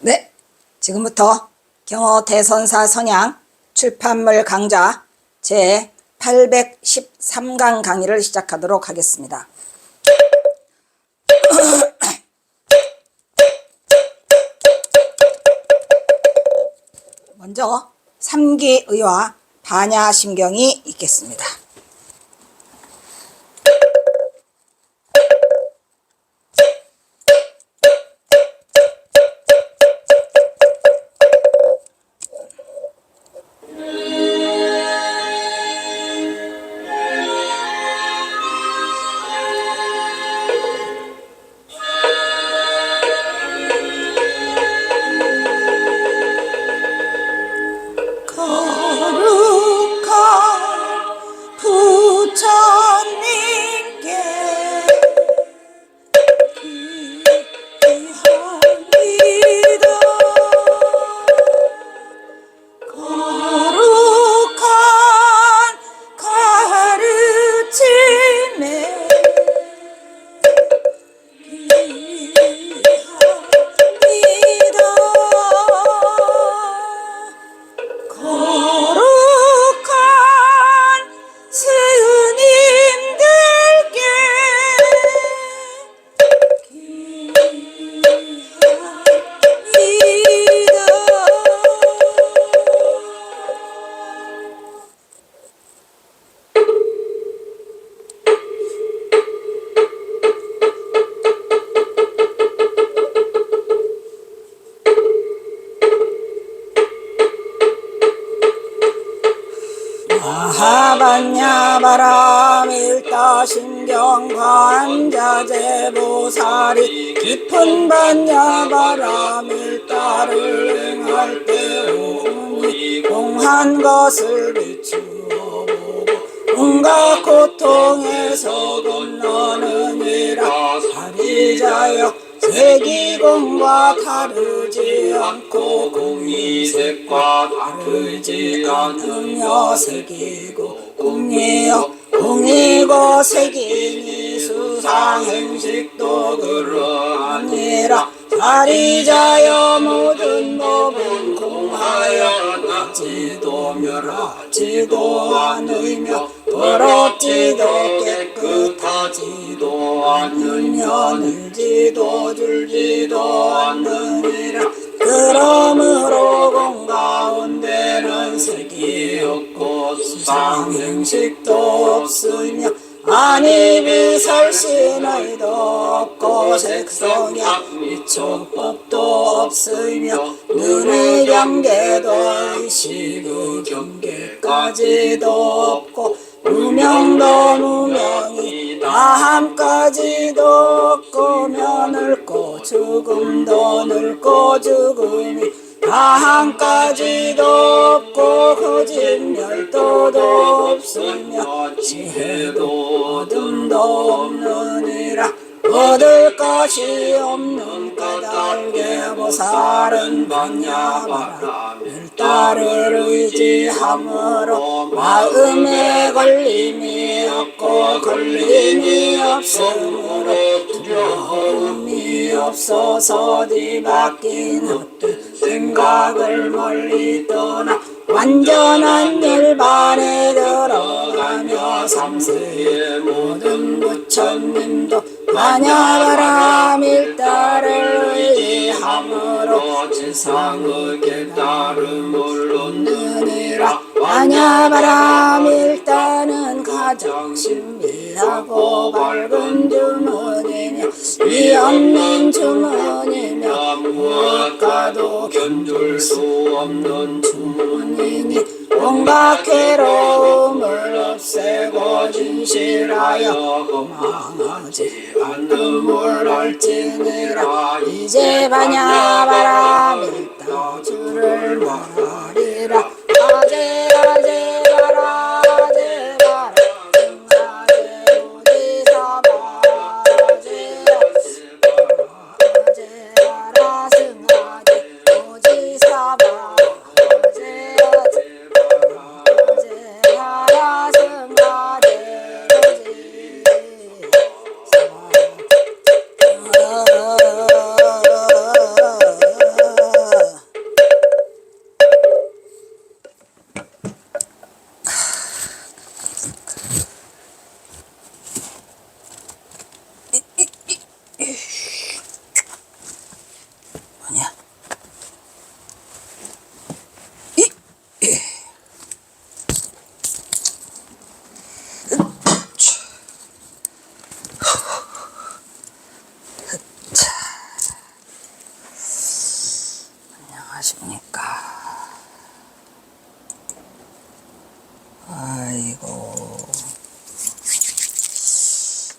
네, 지금부터 경어 대선사 선양 출판물 강좌 제 813강 강의를 시작하도록 하겠습니다. 먼저 삼기의와 반야심경이 있겠습니다. 마하반야바람 일다신경 관자재보살이 깊은 반야바람 일다를 행할 때 오니 공한 것을 비추어 보고 온갖 고통에서 건너느니라. 사리자여 세기공과 다르지 않고 공이색과 다르지 않으며 색이고 공이요 공이고 색이니 수상행식도 그러하니라. 사리자여 모든 법은 공하여 낮지도 멸하지도 않으며 더럽지도 깨끗하지도 않으며 늘지도 줄지도 않느니라. 그러므로 공가운데는 색이 없고 수상행식도 없으며 안입이 설신의도 없고 색성약 미촉법도 없으며 눈의 경계도 의식의 경계까지도 없고 무명도 무명이 다함까지도 없고 늙고 죽음도 늙고 죽음이 다함까지도 없고 거짓멸도도 없으며 지혜도 어둠도 없느니라. 얻을 것이 없는 까닭에 보살은 반야바람 일다를 의지함으로 마음에 걸림이 없고 걸림이 없으므로 두려움이 없어서 뒤바뀐 헛된 생각을 멀리 떠나 완전한 열반에 들어가며 삼세의 모든 부처님도 반야바람 일다를 의지함으로 지상의 깨달음을 얻느니라. 반야바람 일다는 가장 신비하고 밝은 주문이며 이 없는 주문이며 무엇과도 견줄 수 없는 주문이니 온갖 괴로움을 없애고 진실하여 망하지 않음을 알지니라. 이제 반야바람 일다 주를 말하리라. 아제아제 바라제 바라 아제 오지사바 아제 아제 바라 승아제 오지사바 아제 아제 바라 승아제 오지사바 뭐냐? 안녕하십니까? 아이고,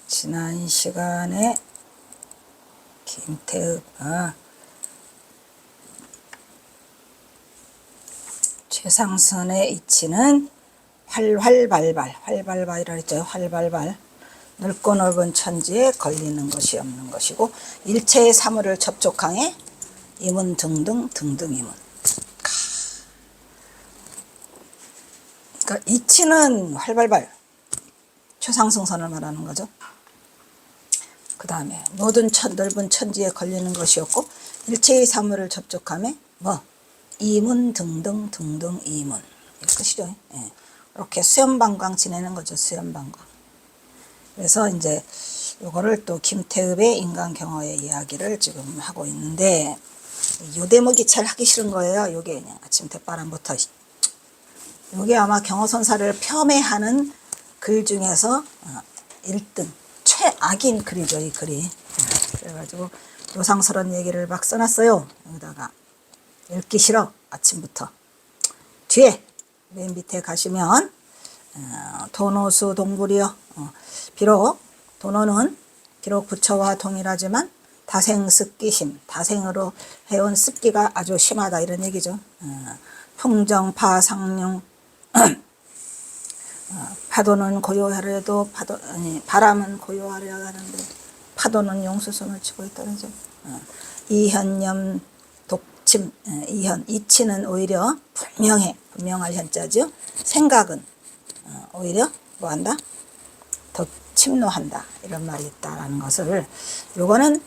지난 시간에 김태읍 최상선의 이치는 활발발이라 했죠. 활발발. 넓고 넓은 천지에 걸리는 것이 없는 것이고 일체의 사물을 접촉하에 이문 등등 이문. 그러니까 이치는 활발발 최상승선을 말하는 거죠. 그 다음에 모든 넓은 천지에 걸리는 것이었고 일체의 사물을 접촉하에 뭐 이문 등등 이문. 이 끝이죠. 예. 이렇게 수염방광 지내는 거죠. 수염방광. 그래서 이제 요거를 또 김태읍의 인간경어의 이야기를 지금 하고 있는데 요 대목이 잘 하기 싫은 거예요. 요게 그냥 아침 대바람부터 요게 아마 경어선사를 폄훼하는 글 중에서 1등 최악인 글이죠. 이 글이. 그래가지고 요상스러운 얘기를 막 써놨어요. 여기다가 읽기 싫어. 아침부터. 뒤에 맨 밑에 가시면 도노수 동불이요. 비록 도노는 비록 부처와 동일하지만 다생 습기심, 다생으로 해온 습기가 아주 심하다 이런 얘기죠. 풍정파 상룡 파도는 고요하려도 바람은 고요하려 하는데 파도는 용수성을 치고 있다는 점. 이현념 독침, 이치는 오히려 분명할 현자죠. 생각은 오히려 뭐한다? 더 침노한다 이런 말이 있다라는 것을 요거는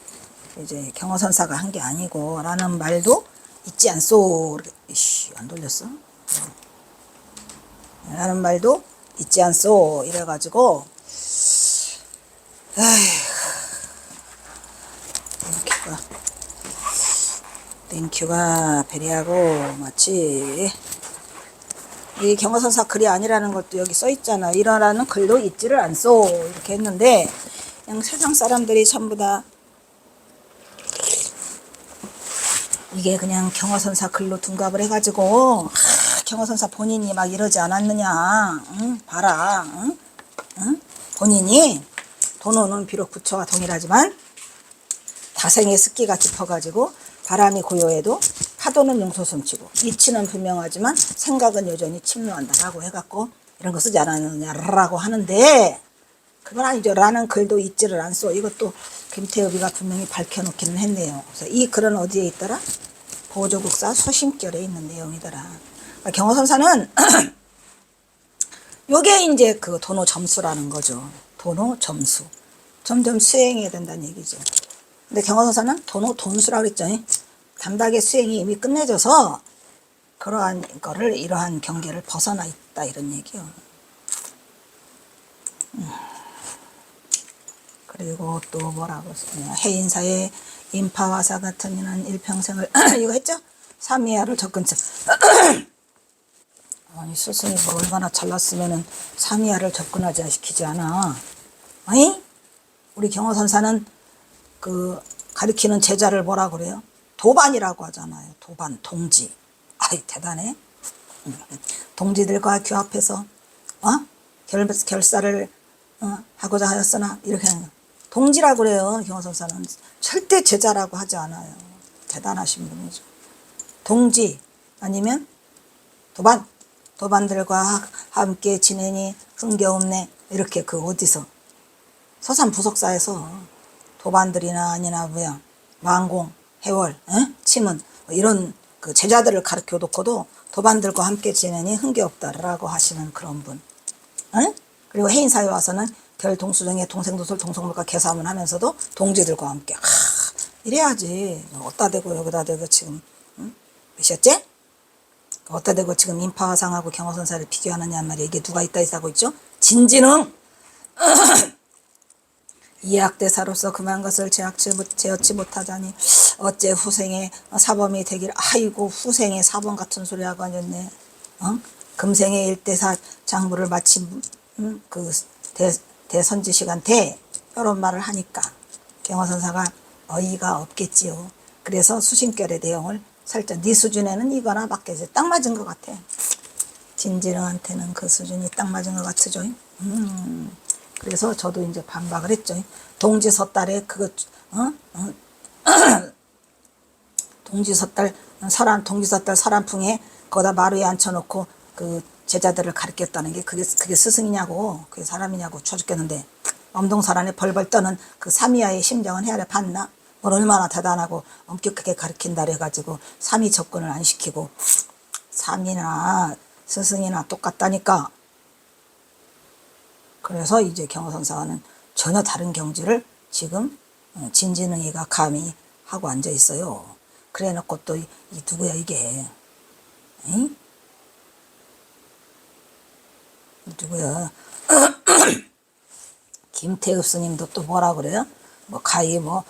이제 경어선사가 한 게 아니고 라는 말도 있지 않소. 이씨 안 돌렸어? 라는 말도 있지 않소. 이래가지고 땡큐가 베리하고 마치 이 경어선사 글이 아니라는 것도 여기 써있잖아. 이러라는 글도 있지를 않소. 이렇게 했는데 그냥 세상 사람들이 전부 다 이게 그냥 경어선사 글로 둔갑을 해가지고 경어선사 본인이 막 이러지 않았느냐. 응? 봐라. 응? 응? 본인이 도노는 비록 부처와 동일하지만 다생의 습기가 깊어가지고 바람이 고요해도 파도는 용솟음치고 이치는 분명하지만 생각은 여전히 침노한다라고 해갖고 이런 거 쓰지 않았느냐라고 하는데 그건 아니죠. 라는 글도 있지를 않소. 이것도 김태읍이가 분명히 밝혀놓기는 했네요. 그래서 이 글은 어디에 있더라? 보조국사 소심결에 있는 내용이더라. 그러니까 경어선사는 요게 이제 그 도노 점수라는 거죠. 도노 점수. 점점 수행해야 된다는 얘기죠. 근데 경어선사는 도노 돈수라고 그랬죠. 담박의 수행이 이미 끝내져서 그러한 거를 이러한 경계를 벗어나 있다 이런 얘기요. 그리고 또 뭐라고 써요? 해인사의 인파와사 같은 이는 일평생을 이거 했죠? 삼위하를 접근처 아니 스승이 뭐 얼마나 잘났으면은 삼위하를 접근하지 시키지 않아. 아니 우리 경어선사는 그 가르치는 제자를 뭐라 그래요? 도반이라고 하잖아요. 도반, 동지. 아이 대단해. 동지들과 규합해서 결사를 하고자 하였으나 이렇게 하는 동지라고 그래요. 경어선사는 절대 제자라고 하지 않아요. 대단하신 분이죠. 동지 아니면 도반들과 함께 지내니 흥겨움네 이렇게 그 어디서 서산부석사에서 도반들이나 아니나 뭐야 망공, 해월, 침은 이런 그 제자들을 가르쳐 놓고도 도반들과 함께 지내니 흥겨없다라고 하시는 그런 분. 그리고 해인사에 와서는 결동수정의 동생도술 동성물과 개사문 하면서도 동지들과 함께 이래야지. 어디다 대고 여기다 대고 지금 몇이었지? 어디다 대고 지금 인파화상하고 경어선사를 비교하느냐 말이야. 이게 누가 있다 하고 있죠? 진진흥 이학대사로서 그만 것을 제어치 못하자니 어째 후생의 사범이 되기를. 아이고 후생의 사범 같은 소리 하고 앉았네. 금생의 일대사 장부를 마친 그 대선지식한테 이런 말을 하니까 경허선사가 어이가 없겠지요. 그래서 수신결의 내용을 살짝 네 수준에는 이거나 맞겠지. 딱 맞은 것 같아. 진지령한테는 그 수준이 딱 맞은 것 같죠. 그래서 저도 이제 반박을 했죠. 동지섣달에 그거 동지섣달 서란풍에 거기다 마루에 앉혀놓고 그 제자들을 가르쳤다는 게 그게 스승이냐고 그게 사람이냐고 죽겠는데 엄동설안에 벌벌 떠는 그 삼위아의 심정은 헤아려 봤나? 뭘 얼마나 대단하고 엄격하게 가르친다 해가지고 삼위 접근을 안 시키고 삼위나 스승이나 똑같다니까. 그래서 이제 경허선사는 전혀 다른 경지를 지금 진진응이가 감히 하고 앉아 있어요. 그래 놓고 또 이 누구야 이게? 응? 누구야? 김태읍 스님도 또 뭐라 그래요? 뭐 가히 뭐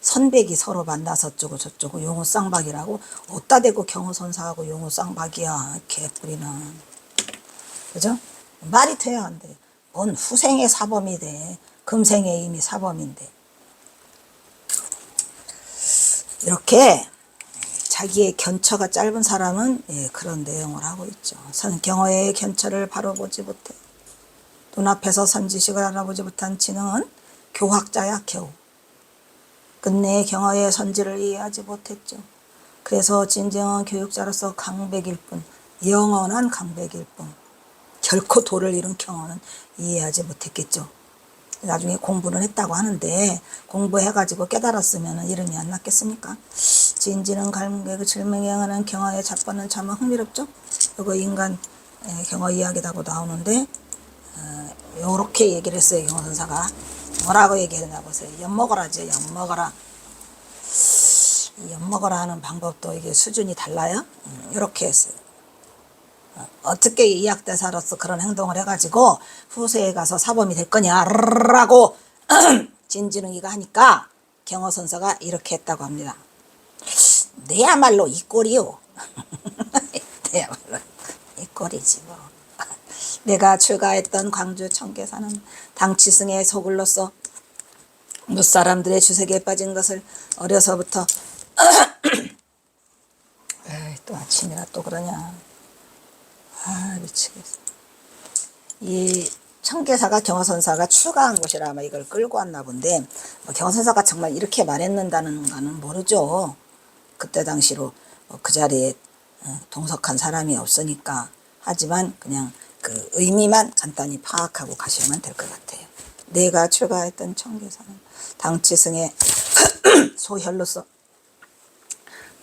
선백이 서로 만나서 어쩌고 저쩌고 용우 쌍박이라고. 어디다 대고 경허선사하고 용우 쌍박이야 개뿌리는. 그죠? 말이 돼야 안 돼. 뭔 후생의 사범이 돼. 금생에 이미 사범인데. 이렇게 자기의 견처가 짧은 사람은 그런 내용을 하고 있죠. 경허의 견처를 바로 보지 못해. 눈앞에서 선지식을 알아보지 못한 진흥은 교학자야 겨우. 끝내 경허의 선지를 이해하지 못했죠. 그래서 진정한 교육자로서 강백일 뿐, 영원한 강백일 뿐, 결코 도를 이룬 경허는 이해하지 못했겠죠. 나중에 공부는 했다고 하는데 공부해가지고 깨달았으면 이름이 안 났겠습니까? 진지는 갈문객의 질명에 하는 경허의 작본은 참 흥미롭죠. 이거 인간 경허 이야기라고 나오는데 요렇게 얘기를 했어요. 경허선사가 뭐라고 얘기했나 보세요. 엿먹어라죠. 엿먹어라. 엿먹어라 하는 방법도 이게 수준이 달라요. 이렇게 했어요. 어떻게 이학대사로서 그런 행동을 해가지고 후세에 가서 사범이 될 거냐라고 진진응이가 하니까 경허선사가 이렇게 했다고 합니다. 내야말로 이 꼴이요. 내야말로 이 꼴이지 뭐. 내가 출가했던 광주 청계사는 당치승의 소굴로서 무사람들의 주색에 빠진 것을 어려서부터 에이, 또 아침이라 또 그러냐. 미치겠어. 이 청계사가 경허선사가 출가한 곳이라 아마 이걸 끌고 왔나 본데 경허선사가 정말 이렇게 말했는다는 거는 모르죠. 그때 당시로 그 자리에 동석한 사람이 없으니까. 하지만 그냥 그 의미만 간단히 파악하고 가시면 될 것 같아요. 내가 출가했던 청계사는 당치승의 소혈로서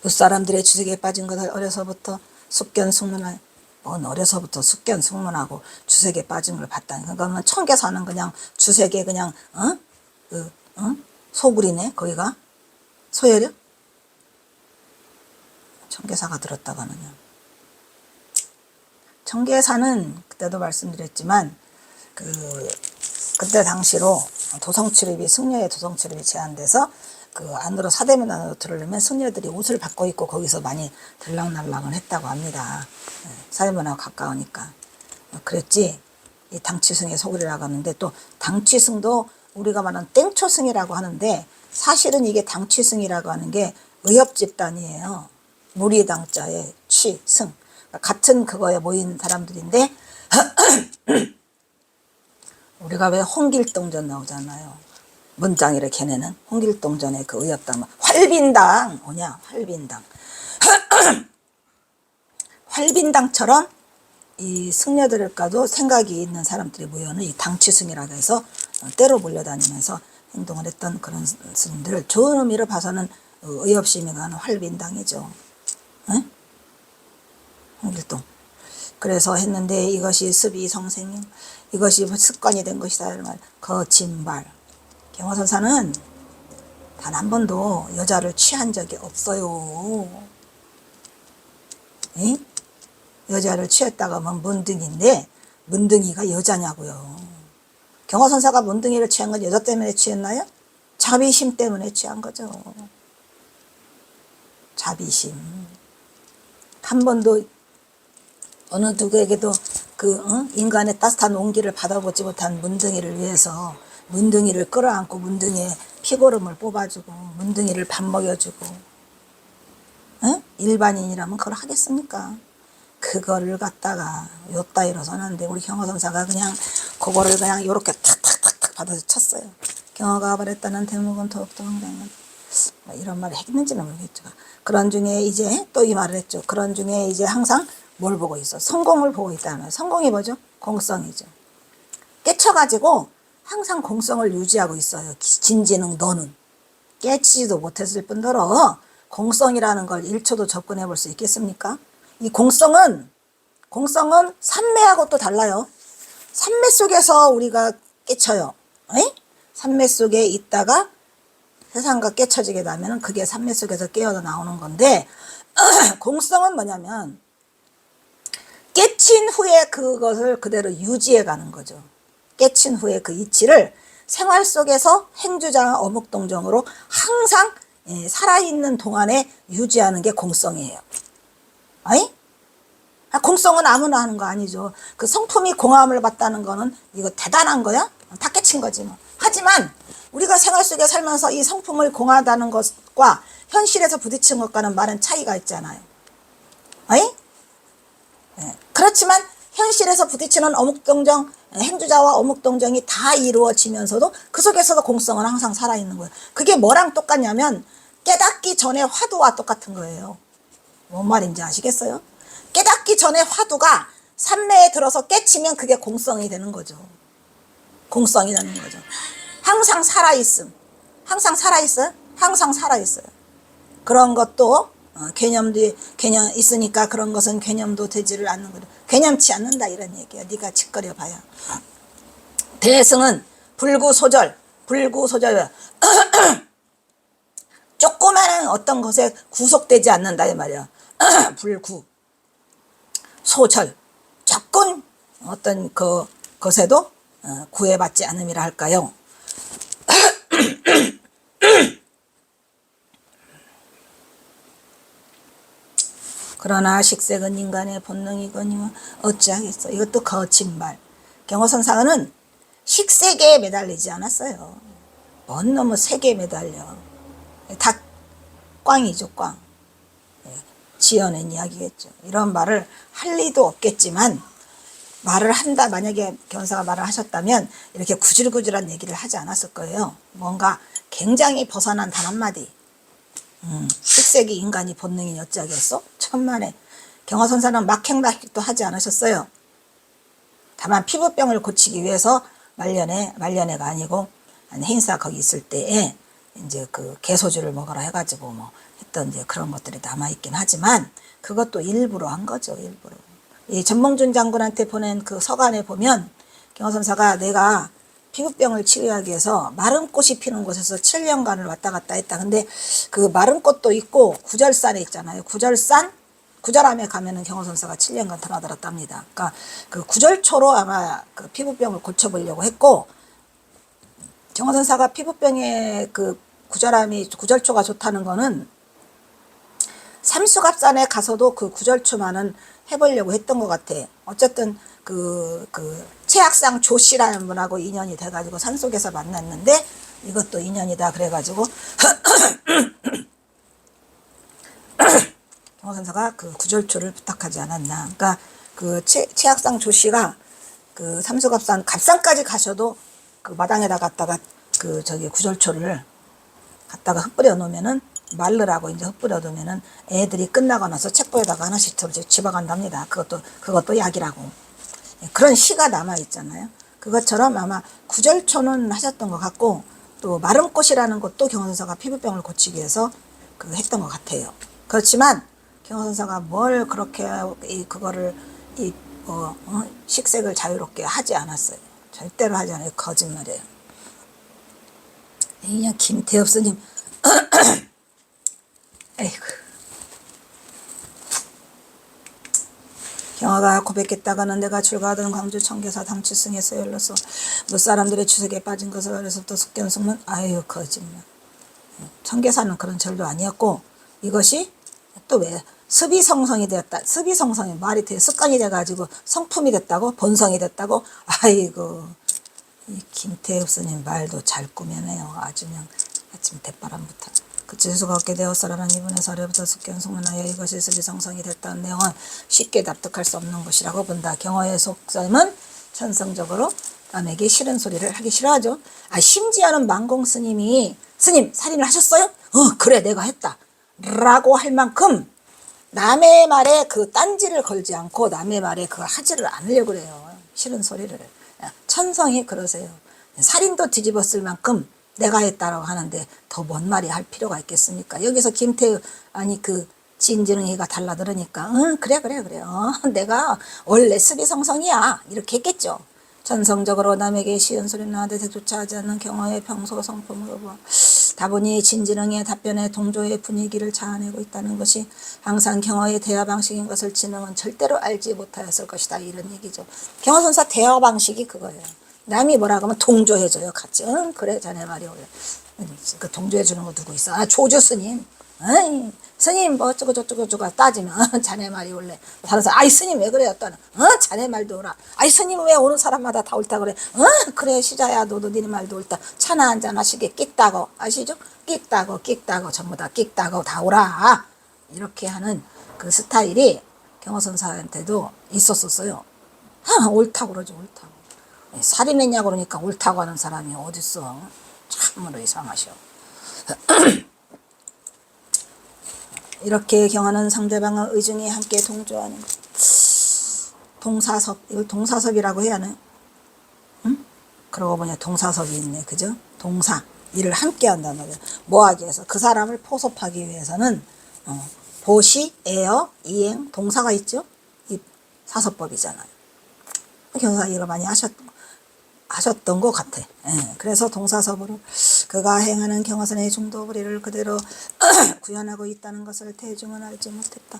무사람들의 주색에 빠진 것을 어려서부터 숙견숙문하고 어려서부터 숙견숙문하고 주색에 빠진 걸 봤다는 그거는 청계사는 그냥 주색에 그냥 소굴이네. 거기가 소혈이요? 청계사가 들었다고 하느냐. 청계사는 그때도 말씀드렸지만 그때 당시로 승려의 도성출입이 제한돼서 그 안으로 사대문 안으로 들어오려면 승려들이 옷을 바꿔 입고 거기서 많이 들락날락을 했다고 합니다. 사대문하고 가까우니까. 그랬지. 이 당치승의 소굴이라고 하는데 또 당치승도 우리가 말하는 땡초승이라고 하는데 사실은 이게 당치승이라고 하는 게 의협집단이에요. 무리당자의 취승. 같은 그거에 모인 사람들인데 우리가 왜 홍길동전 나오잖아요. 문장이래 걔네는. 홍길동전의 그 의협당 활빈당 뭐냐 활빈당. 활빈당처럼 이 승려들과도 생각이 있는 사람들이 모여는 이 당치승이라고 해서 때로 몰려다니면서 행동을 했던 그런 스님들을 좋은 의미로 봐서는 의협심이 가는 활빈당이죠. 응? 홍길동. 그래서 했는데 이것이 습이성생임, 이것이 습관이 된 것이다. 이런 거짓말. 경허선사는 단 한 번도 여자를 취한 적이 없어요. 에? 여자를 취했다가 하면 문둥이인데 문둥이가 여자냐고요. 경화선사가 문둥이를 취한 건 여자 때문에 취했나요? 자비심 때문에 취한 거죠. 자비심. 한 번도 어느 누구에게도 인간의 따뜻한 온기를 받아보지 못한 문둥이를 위해서 문둥이를 끌어안고 문둥이의 피고름을 뽑아주고 문둥이를 밥 먹여주고 일반인이라면 그걸 하겠습니까? 그거를 갖다가 요따위로서는 안 돼. 우리 경화선사가 그냥 그거를 그냥 요렇게 탁탁탁탁 받아서 쳤어요. 경화가 말했다는 대목은 더욱더 황당한 이런 말을 했는지는 모르겠죠. 그런 중에 이제 또 이 말을 했죠. 그런 중에 이제 항상 뭘 보고 있어? 성공을 보고 있다는. 성공이 뭐죠? 공성이죠. 깨쳐가지고 항상 공성을 유지하고 있어요. 진지능 너는. 깨치지도 못했을 뿐더러 공성이라는 걸 1초도 접근해 볼 수 있겠습니까? 이 공성은 산매하고 또 달라요. 산매 속에서 우리가 깨쳐요. 산매 속에 있다가 세상과 깨쳐지게 되면 그게 산매 속에서 깨어 나오는 건데 공성은 뭐냐면 깨친 후에 그것을 그대로 유지해 가는 거죠. 깨친 후에 그 이치를 생활 속에서 행주장 어묵동정으로 항상 살아있는 동안에 유지하는 게 공성이에요. 공성은 아무나 하는 거 아니죠. 그 성품이 공함을 받다는 거는 이거 대단한 거야? 다 깨친 거지 뭐. 하지만 우리가 생활 속에 살면서 이 성품을 공하다는 것과 현실에서 부딪힌 것과는 많은 차이가 있잖아요. 그렇지만 현실에서 부딪히는 어묵동정, 행주자와 어묵동정이 다 이루어지면서도 그 속에서도 공성은 항상 살아있는 거예요. 그게 뭐랑 똑같냐면 깨닫기 전에 화두와 똑같은 거예요. 뭔 말인지 아시겠어요? 깨닫기 전에 화두가 산매에 들어서 깨치면 그게 공성이 되는 거죠. 공성이 되는 거죠. 항상 살아있음. 항상 살아있어요? 항상 살아있어요. 그런 것도 개념 있으니까 그런 것은 개념도 되지를 않는 거죠. 개념치 않는다 이런 얘기야. 네가 짓거려 봐야. 대승은 불구소절. 조그마한 어떤 것에 구속되지 않는다 이 말이야. 불구. 소절. 조금 어떤 것에도 구애받지 않음이라 할까요? 그러나 식색은 인간의 본능이거니와 어찌하겠어. 이것도 거짓말. 경호선상은 식색에 매달리지 않았어요. 뭔 놈의 색에 매달려. 다 꽝이죠, 꽝. 지어낸 이야기겠죠. 이런 말을 할 리도 없겠지만 말을 한다. 만약에 경사가 말을 하셨다면 이렇게 구질구질한 얘기를 하지 않았을 거예요. 뭔가 굉장히 벗어난 단 한마디. 식색이 인간이 본능이니 어찌하겠어? 천만에. 경화선사는 막행락도 하지 않으셨어요. 다만 피부병을 고치기 위해서 말년에가 아니고 행사 거기 있을 때에 이제 그 개소주를 먹으라 해가지고 뭐 했던 이제 그런 것들이 남아있긴 하지만 그것도 일부러 한 거죠. 일부러. 이 전몽준 장군한테 보낸 그 서간에 보면 경화선사가 내가 피부병을 치료하기 위해서 마른 꽃이 피는 곳에서 7년간을 왔다 갔다 했다. 근데 그 마른 꽃도 있고 구절산에 있잖아요. 구절암에 가면은 경호선사가 7년간 드나들었답니다. 그러니까 그 구절초로 아마 그 피부병을 고쳐보려고 했고, 경호선사가 피부병에 그 구절초가 좋다는 거는 삼수갑산에 가서도 그 구절초만은 해보려고 했던 것 같아. 어쨌든 그 최학상 조씨라는 분하고 인연이 돼가지고 산속에서 만났는데 이것도 인연이다 그래가지고 경호선사가 그 구절초를 부탁하지 않았나. 그러니까 그 최학상 조씨가 그 삼수갑산 갑산까지 가셔도 그 마당에다 갖다가 그 저기 구절초를 갖다가 흩뿌려 놓으면은 말르라고 이제 흩뿌려 두면은 애들이 끝나고 나서 책보에다가 하나씩 집어간답니다. 그것도 약이라고. 그런 시가 남아 있잖아요. 그것처럼 아마 구절초는 하셨던 것 같고, 또 마른 꽃이라는 것도 경호선사가 피부병을 고치기 위해서 했던 것 같아요. 그렇지만 경호선사가 뭘 그렇게 그거를 식색을 자유롭게 하지 않았어요. 절대로 하지 않아요. 거짓말이에요. 그냥 김태엽 스님 에이구. 경화가 고백했다가는 내가 출가하던 광주 청계사 당치승에 서열러서 무사람들의 추석에 빠진 것을 어려서부터 숙견숙문 아유 거짓말. 청계사는 그런 절도 아니었고 이것이 또 왜 습이성성이 되었다. 습이성성이 말이 돼 습관이 돼가지고 성품이 됐다고 본성이 됐다고. 아이고 이 김태엽 스님 말도 잘 꾸며내요. 아주 그냥 아침 대바람부터. 그 재수가 없게 되었어라는 이분에서 어려부터 숙견숙문하여 이것이 습이성성이 됐다는 내용은 쉽게 납득할 수 없는 것이라고 본다. 경어의 속셈은 천성적으로 남에게 싫은 소리를 하기 싫어하죠. 심지어는 만공 스님이 스님 살인을 하셨어요? 그래 내가 했다 라고 할 만큼 남의 말에 그 딴지를 걸지 않고 남의 말에 그 하지를 않으려고 그래요. 싫은 소리를. 천성이 그러세요. 살인도 뒤집었을 만큼 내가 했다라고 하는데 더 뭔 말이 할 필요가 있겠습니까? 여기서 김태우 아니 그 진지능이가 달라들으니까 그래 내가 원래 습이성성이야 이렇게 했겠죠. 전성적으로 남에게 쉬운 소리 나한테 대조차 하지 않는 경어의 평소 성품으로 봐. 다분히 진지능의 답변에 동조의 분위기를 자아내고 있다는 것이 항상 경어의 대화 방식인 것을 지능은 절대로 알지 못하였을 것이다. 이런 얘기죠. 경어선사 대화 방식이 그거예요. 남이 뭐라고 하면 동조해줘요. 같이. 그래 자네 말이 옳네. 그 동조해주는 거 누구 있어? 조주 스님. 스님 뭐 어쩌고 저쩌고 따지면 자네 말이 옳네. 다른 사람 아이 스님 왜 그래요? 또는 자네 말도 옳아. 아이 스님 왜 오는 사람마다 다 옳다 그래? 그래 시자야 너도 니네 말도 옳다. 차나 한잔 하시게 끽다고 아시죠? 끽다고 전부 다 끽다고 다 옳아. 이렇게 하는 그 스타일이 경어선사한테도 있었었어요. 옳다고 그러죠. 옳다고. 살인했냐고 그러니까 옳다고 하는 사람이 어딨어. 참으로 이상하셔. 이렇게 경하는 상대방의 의중에 함께 동조하는 것. 동사섭, 이걸 동사섭이라고 해야 하나요? 응? 그러고 보니 동사섭이 있네. 그죠? 동사, 일을 함께 한단 말이야. 뭐 하기 위해서? 그 사람을 포섭하기 위해서는 보시, 애어, 이행, 동사가 있죠? 이 사섭법이잖아요. 경사 일을 많이 하셨던 것 같아. 그래서 동사섭으로 그가 행하는 경화선의 중도부리를 그대로 구현하고 있다는 것을 대중은 알지 못했다.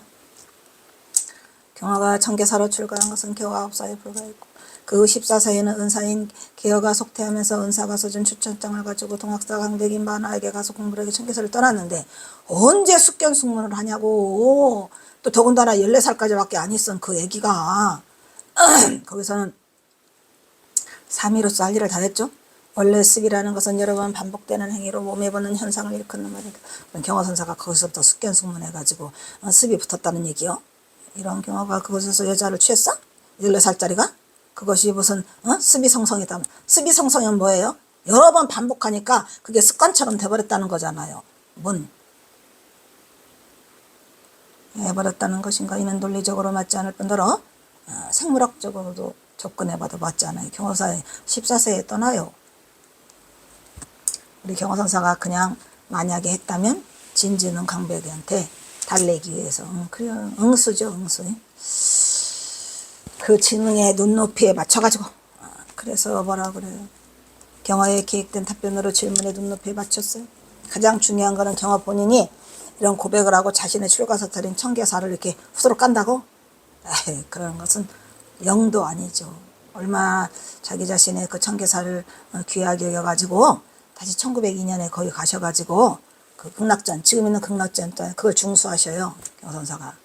경화가 청계사로 출가한 것은 겨우 9살에 불과했고 그 14세에는 은사인 개어가 속퇴하면서 은사가 써준 추천장을 가지고 동학사 강백인 만화에게 가서 공부를 하게 청계사를 떠났는데 언제 숙견숙문을 하냐고. 또 더군다나 14살까지밖에 안 있은 그 애기가 거기서는 3위로서 할 일을 다 했죠. 원래 습이라는 것은 여러 번 반복되는 행위로 몸에 붙는 현상을 일컫는 말이다. 경화선사가 거기서부터 숙견숙문해가지고 습이 붙었다는 얘기요. 이런 경화가 그곳에서 여자를 취했어? 14살짜리가? 그것이 무슨 습이 성성이다. 습이 성성은 뭐예요? 여러 번 반복하니까 그게 습관처럼 돼버렸다는 거잖아요. 뭔 해버렸다는 것인가. 이는 논리적으로 맞지 않을 뿐더러 생물학적으로도 접근해봐도 맞지 않아요. 경호사에 14세에 떠나요. 우리 경호선사가 그냥 만약에 했다면 진지는 강백이한테 달래기 위해서 그래 응수죠. 응수. 그 지능의 눈높이에 맞춰가지고 그래서 뭐라 그래요. 경화에 계획된 답변으로 질문의 눈높이에 맞췄어요. 가장 중요한 거는 경화 본인이 이런 고백을 하고 자신의 출가사탈인 청계사를 이렇게 후드로 깐다고? 에이, 그런 것은 영도 아니죠. 얼마나 자기 자신의 그 청계사를 귀하게 여겨가지고 다시 1902년에 거기 가셔가지고 그 극락전, 지금 있는 극락전 그걸 중수하셔요. 경선사가.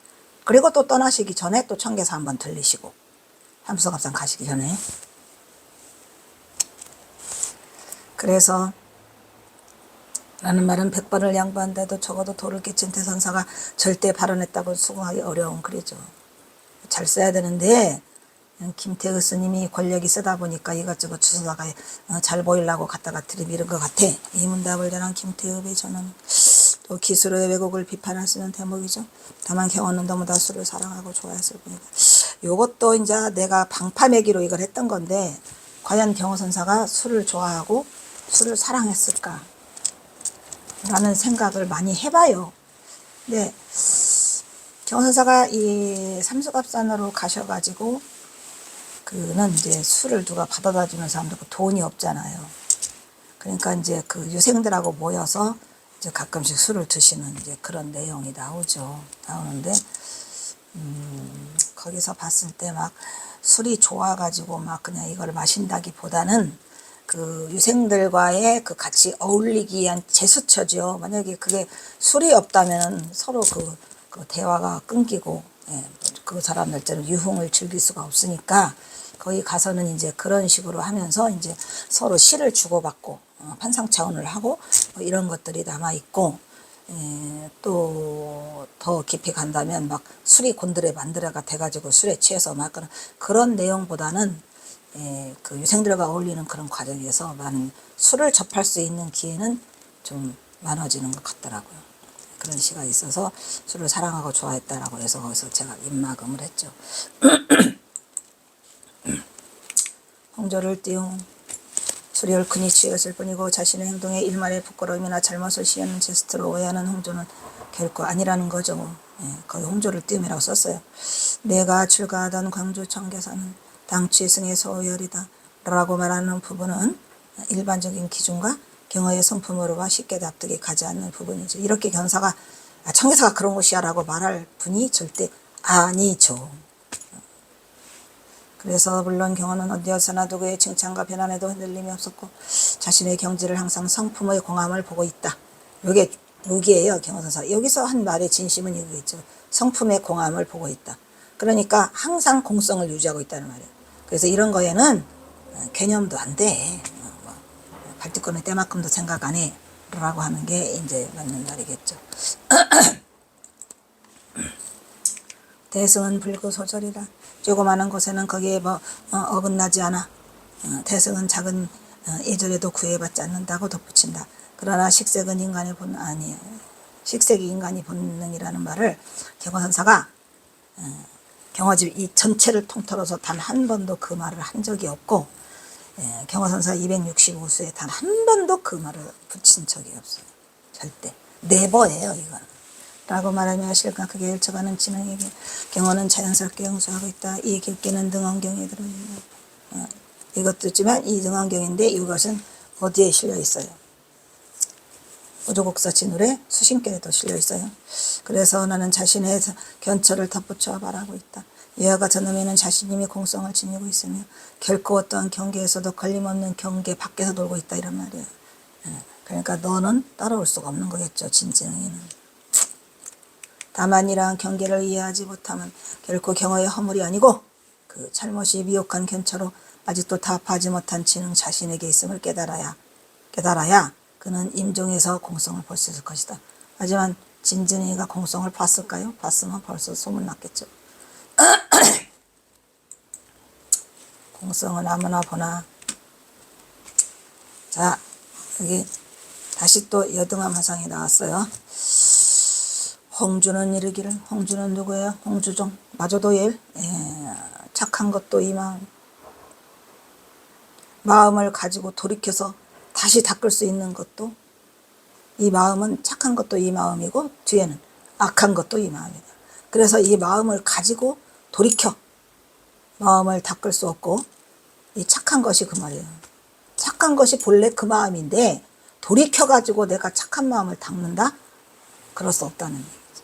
그리고 또 떠나시기 전에 또 청계사 한번 들리시고 삼수갑산 가시기 전에. 그래서 라는 말은 100번을 양보한데도 적어도 도를 끼친 대선사가 절대 발언했다고 수긍하기 어려운 글이죠. 잘 써야 되는데 김태우 스님이 권력이 세다 보니까 이것저것 주소다가 잘 보이려고 갖다가 들이밀은 것 같아. 이 문답을 전한 김태읍의 저는 또 기술의 왜곡을 비판할 수 있는 대목이죠. 다만 경호는 너무나 술을 사랑하고 좋아했을 뿐이다. 요것도 이제 내가 방파매기로 이걸 했던 건데 과연 경호선사가 술을 좋아하고 술을 사랑했을까? 라는 생각을 많이 해봐요. 근데 경호선사가 이 삼수갑산으로 가셔가지고 그는 이제 술을 누가 받아다 주는 사람도 돈이 없잖아요. 그러니까 이제 그 유생들하고 모여서 이제 가끔씩 술을 드시는 이제 그런 내용이 나오죠. 나오는데 거기서 봤을 때 막 술이 좋아가지고 막 그냥 이걸 마신다기보다는 그 유생들과의 그 같이 어울리기 위한 제스처죠. 만약에 그게 술이 없다면 서로 그 대화가 끊기고, 예, 그 사람들처럼 유흥을 즐길 수가 없으니까 거기 가서는 이제 그런 식으로 하면서 이제 서로 시를 주고받고 판상 차원을 하고 뭐 이런 것들이 남아 있고, 또 더 깊이 간다면 막 술이 곤드레 만드레가 돼가지고 술에 취해서 막 그런 내용보다는 그 유생들과 어울리는 그런 과정에서 많은 술을 접할 수 있는 기회는 좀 많아지는 것 같더라고요. 그런 시가 있어서 술을 사랑하고 좋아했다라고 해서 거기서 제가 입막음을 했죠. 홍조를 띄운 술이 얼큰이 취했을 뿐이고 자신의 행동에 일말의 부끄러움이나 잘못을 시하는 제스트로 오해하는 홍조는 결코 아니라는 거죠. 거기 홍조를 띄움이라고 썼어요. 내가 출가하던 광주 청계산은 당취 승의 소열이다 라고 말하는 부분은 일반적인 기준과 경어의 성품으로가 쉽게 납득이 가지 않는 부분이죠. 이렇게 견사가 청계사가 그런 곳이야 라고 말할 분이 절대 아니죠. 그래서 물론 경어는 어디서나 누구의 칭찬과 비난에도 흔들림이 없었고 자신의 경지를 항상 성품의 공함을 보고 있다. 이게 무기예요. 경어선사. 여기서 한 말의 진심은 이거겠죠. 성품의 공함을 보고 있다. 그러니까 항상 공성을 유지하고 있다는 말이에요. 그래서 이런 거에는 개념도 안 돼. 발뒤꿈에 때만큼도 생각 안 해. 라고 하는 게 이제 맞는 말이겠죠. 대승은 불구소절이라. 조그마한 곳에는 거기에 어긋나지 않아. 대승은 작은 예절에도 구애받지 않는다고 덧붙인다. 그러나 식색은 인간의 본능 아니에요. 식색이 인간의 본능이라는 말을 경어선사가 경어집 이 전체를 통틀어서 단 한 번도 그 말을 한 적이 없고, 경어선사 265수에 단 한 번도 그 말을 붙인 적이 없어요. 절대. 네버예요, 이건. 라고 말하며 실과 크게 일쳐가는 진흥에게 경어는 자연스럽게 응수하고 있다. 이 길게는 등원경에 들어있다. 이것도 있지만 이 등원경인데 이것은 어디에 실려 있어요? 우조곡사 진울의 수신결에도 실려 있어요. 그래서 나는 자신의 견처를 덧붙여 말하고 있다. 이와 같은 의미는 자신님이 공성을 지니고 있으며 결코 어떠한 경계에서도 걸림없는 경계 밖에서 놀고 있다 이런 말이에요. 그러니까 너는 따라올 수가 없는 거겠죠. 진진응이는. 다만 이러한 경계를 이해하지 못하면 결코 경어의 허물이 아니고 그 잘못이 미혹한 견처로 아직도 답하지 못한 진응 자신에게 있음을 깨달아야 그는 임종에서 공성을 볼 수 있을 것이다. 하지만 진진이가 공성을 봤을까요? 봤으면 벌써 소문났겠죠. 공성은 아무나 보나. 자, 여기 다시 또 여등암 화상이 나왔어요. 홍주는 이르기를, 홍주는 누구예요? 홍주종. 마조도일. 착한 것도 이 마음을 가지고 돌이켜서 다시 닦을 수 있는 것도 이 마음은 착한 것도 이 마음이고 뒤에는 악한 것도 이 마음이다. 그래서 이 마음을 가지고 돌이켜 마음을 닦을 수 없고 이 착한 것이 그 말이에요. 착한 것이 본래 그 마음인데 돌이켜가지고 내가 착한 마음을 닦는다? 그럴 수 없다는 얘기죠.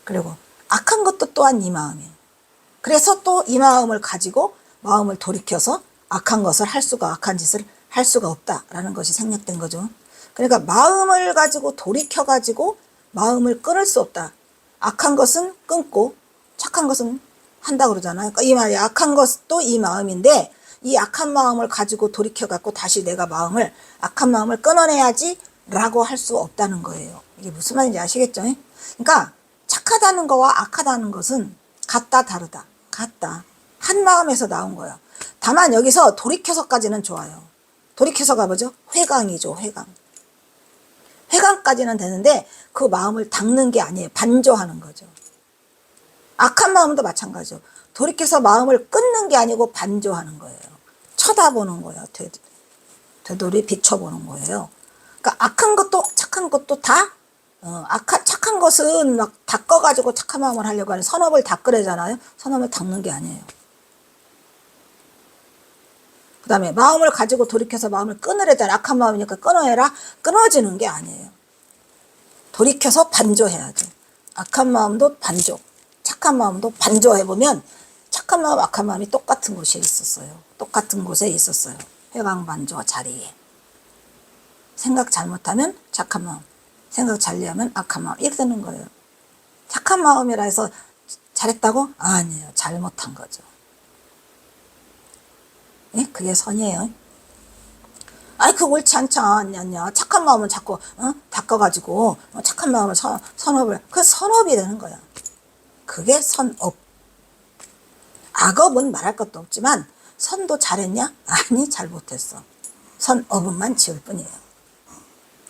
그리고 악한 것도 또한 이 마음이에요. 그래서 또 이 마음을 가지고 마음을 돌이켜서 악한 것을 할 수가 악한 짓을 할 수가 없다라는 것이 생략된 거죠. 그러니까 마음을 가지고 돌이켜가지고 마음을 끊을 수 없다. 악한 것은 끊고 착한 것은 한다 그러잖아요. 그러니까 이 말이 악한 것도 이 마음인데 이 악한 마음을 가지고 돌이켜갖고 다시 내가 악한 마음을 끊어내야지 라고 할 수 없다는 거예요. 이게 무슨 말인지 아시겠죠? 그러니까 착하다는 거와 악하다는 것은 같다 다르다. 같다. 한 마음에서 나온 거예요. 다만 여기서 돌이켜서까지는 좋아요. 돌이켜서가 뭐죠? 회강이죠. 회강. 회강까지는 되는데 그 마음을 닦는 게 아니에요. 반조하는 거죠. 악한 마음도 마찬가지죠. 돌이켜서 마음을 끊는 게 아니고 반조하는 거예요. 쳐다보는 거예요. 되돌이 비춰보는 거예요. 그러니까 악한 것도 착한 것도 다 착한 것은 막 닦아가지고 착한 마음을 하려고 하는 선업을 닦으래잖아요. 선업을 닦는 게 아니에요. 그 다음에 마음을 가지고 돌이켜서 마음을 끊으래잖아요. 악한 마음이니까 끊어해라. 끊어지는 게 아니에요. 돌이켜서 반조해야죠. 악한 마음도 반조, 착한 착한 마음도 반조해보면 착한 마음, 악한 마음이 똑같은 곳에 있었어요. 똑같은 곳에 있었어요. 회광반조 자리에. 생각 잘못하면 착한 마음, 생각 잘하면 악한 마음, 이렇게 되는 거예요. 착한 마음이라 해서 잘했다고? 아니에요. 잘못한 거죠. 예? 그게 선이에요. 아이, 그거 옳지 않냐. 착한 마음은 자꾸, 닦아가지고, 착한 마음을 선업을, 그 선업이 되는 거야. 그게 선업. 악업은 말할 것도 없지만, 선도 잘했냐? 아니, 잘 못했어. 선업은만 지을 뿐이에요.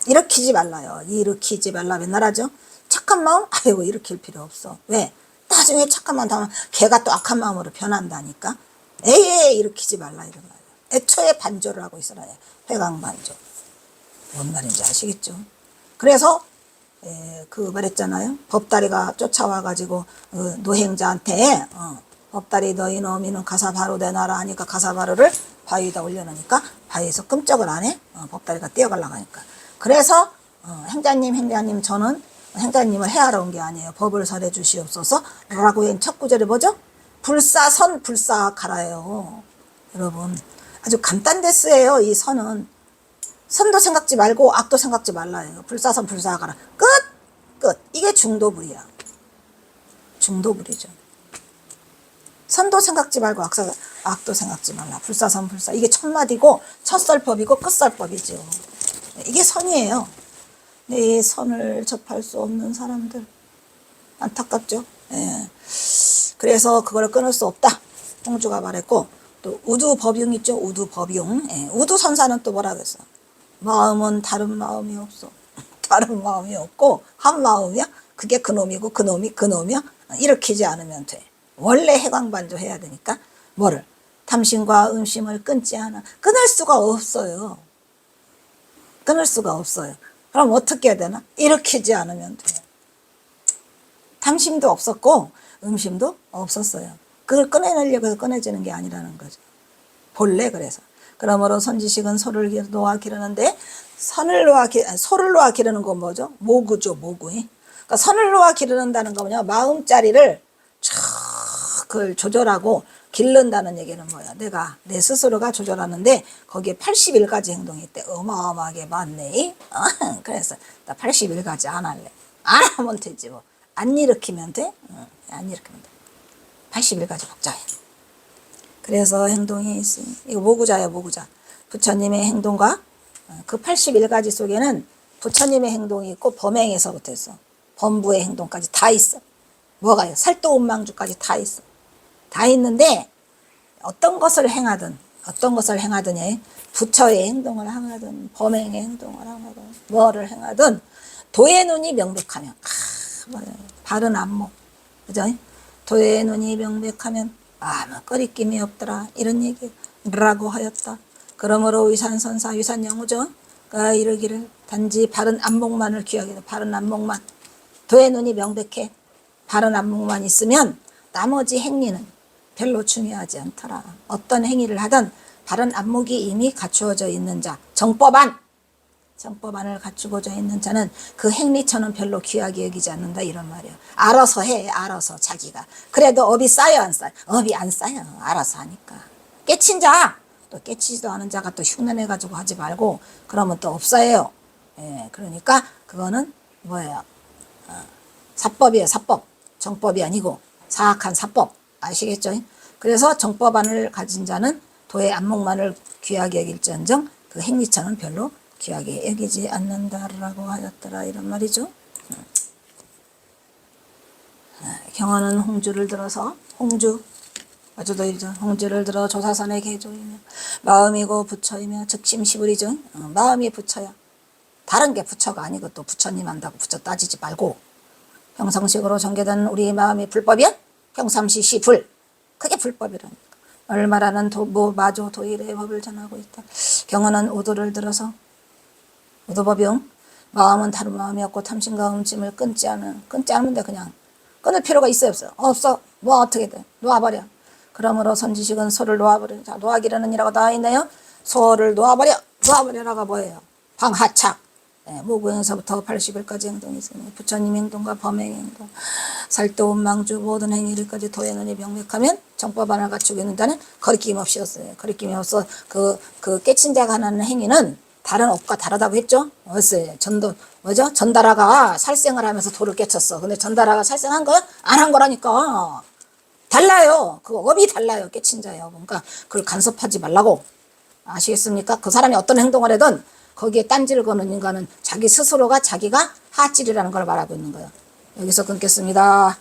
일으키지 말라요. 일으키지 말라 맨날 하죠. 착한 마음? 아이고, 일으킬 필요 없어. 왜? 나중에 착한 마음 당하면 걔가 또 악한 마음으로 변한다니까. 에이, 일으키지 말라 이런 말이에요. 애초에 반조를 하고 있어라. 회광반조. 뭔 말인지 아시겠죠? 그래서 그 말했잖아요. 법다리가 쫓아와가지고 노행자한테 법다리 너희 놈이는 가사 바로 내놔라 하니까 가사 바로를 바위에다 올려놓으니까 바위에서 끔찍을 안 해. 법다리가 뛰어가려고 하니까. 그래서 행자님 저는 행자님을 해하러 온 게 아니에요. 법을 설해 주시옵소서 라고 한 첫 구절이 뭐죠? 불사선 불사가라예요. 여러분 아주 간단데스예요. 이 선은 선도 생각지 말고 악도 생각지 말라예요. 불사선 불사가라. 끝. 이게 중도불이야. 중도불이죠. 선도 생각지 말고 악도 생각지 말라. 불사선 불사. 이게 첫마디고 첫설법이고 끝설법이죠. 이게 선이에요. 이 선을 접할 수 없는 사람들 안타깝죠. 예. 그래서 그걸 끊을 수 없다. 홍주가 말했고 또 우두법용 있죠. 우두법용. 예. 우두선사는 또 뭐라 그랬어? 마음은 다른 마음이 없어. 다른 마음이 없고 한 마음이야. 그게 그놈이고 그놈이 그놈이야. 일으키지 않으면 돼. 원래 해광반조 해야 되니까 뭐를? 탐심과 음심을 끊지 않아. 끊을 수가 없어요. 끊을 수가 없어요. 그럼 어떻게 해야 되나? 일으키지 않으면 돼요. 탐심도 없었고 음심도 없었어요. 그걸 꺼내내려고 해서 꺼내지는 게 아니라는 거죠. 본래 그래서. 그러므로 선지식은 소를 놓아 기르는데 소를 놓아 기르는 건 뭐죠? 모구죠. 모구. 그러니까 선을 놓아 기르는다는 거는요. 마음자리를 그걸 조절하고 기른다는 얘기는 뭐야? 내가 내 스스로가 조절하는데 거기에 81가지 행동이 있대. 어마어마하게 많네. 그래서 나 81가지 안 할래. 안 하면 되지 뭐. 안 일으키면 돼? 안 일으키면 돼. 81가지 복잡해. 그래서 행동이 있으니 이거 모구자예요. 모구자. 부처님의 행동과 그 81가지 속에는 부처님의 행동이 있고 범행에서부터 있어. 범부의 행동까지 다 있어. 뭐가요? 살도운망주까지 다 있어. 다 있는데 어떤 것을 행하든 부처의 행동을 행하든 범행의 행동을 행하든 뭐를 행하든 도의 눈이 명백하면 바른 안목 그죠? 도의 눈이 명백하면 아무 꺼리낌이 없더라 이런 얘기라고 하였다. 그러므로 위산선사 위산영우죠. 이르기를 단지 바른 안목만을 귀하게 바른 안목만 도의 눈이 명백해. 바른 안목만 있으면 나머지 행위는 별로 중요하지 않더라. 어떤 행위를 하든 바른 안목이 이미 갖추어져 있는 자, 정법안을 갖추고져 있는 자는 그 행리처는 별로 귀하게 여기지 않는다 이런 말이에요. 알아서 해. 알아서 자기가. 그래도 업이 쌓여 안 쌓여? 업이 안 쌓여. 알아서 하니까. 깨친 자, 또 깨치지도 않은 자가 또 흉내내가지고 하지 말고 그러면 또 없어요. 예, 그러니까 그거는 뭐예요? 사법이에요. 사법. 정법이 아니고 사악한 사법. 아시겠죠? 그래서 정법안을 가진 자는 도의 안목만을 귀하게 여길지언정 그 행리처는 별로 귀하게 여기지 않는다라고 하였더라 이런 말이죠. 경어는 홍주를 들어서 홍주를 들어 조사선의 개조이며 마음이고 부처이며 즉심시불이죠. 마음이 부처야. 다른 게 부처가 아니고 또 부처님 한다고 부처 따지지 말고 평상식으로 전개된 우리 마음이 불법이야? 평상시 불. 그게 불법이라니까. 얼마라는 마조 도일의 법을 전하고 있다. 경어는 우도를 들어서 우도법용 마음은 다른 마음이 없고 탐심과 음침을 끊지 않으면 돼. 그냥 끊을 필요가 있어요 없어? 없어. 뭐 어떻게 돼? 놓아버려. 그러므로 선지식은 소를 놓아버려. 자, 놓아기라는 이라고 나와 있네요. 소를 놓아버려라가 뭐예요? 방하착. 모구행서부터 80일까지 행동이 있으니 부처님 행동과 범행 행동 살도 운망주 모든 행위를까지 도해는이 명백하면 정법 하나를 갖추고 있는 자는 거리낌 없이 였어요. 거리낌이 없어 그 깨친 자가 하는 행위는 다른 업과 다르다고 했죠. 어렸어요. 뭐죠? 전다라가 살생을 하면서 돌을 깨쳤어. 근데 전다라가 살생한 거야? 안 한 거라니까. 달라요. 그 업이 달라요. 깨친 자의 업. 그러니까 그걸 간섭하지 말라고. 아시겠습니까? 그 사람이 어떤 행동을 하든 거기에 딴지를 거는 인간은 자기 스스로가 자기가 하찔이라는 걸 말하고 있는 거예요. 여기서 끊겠습니다.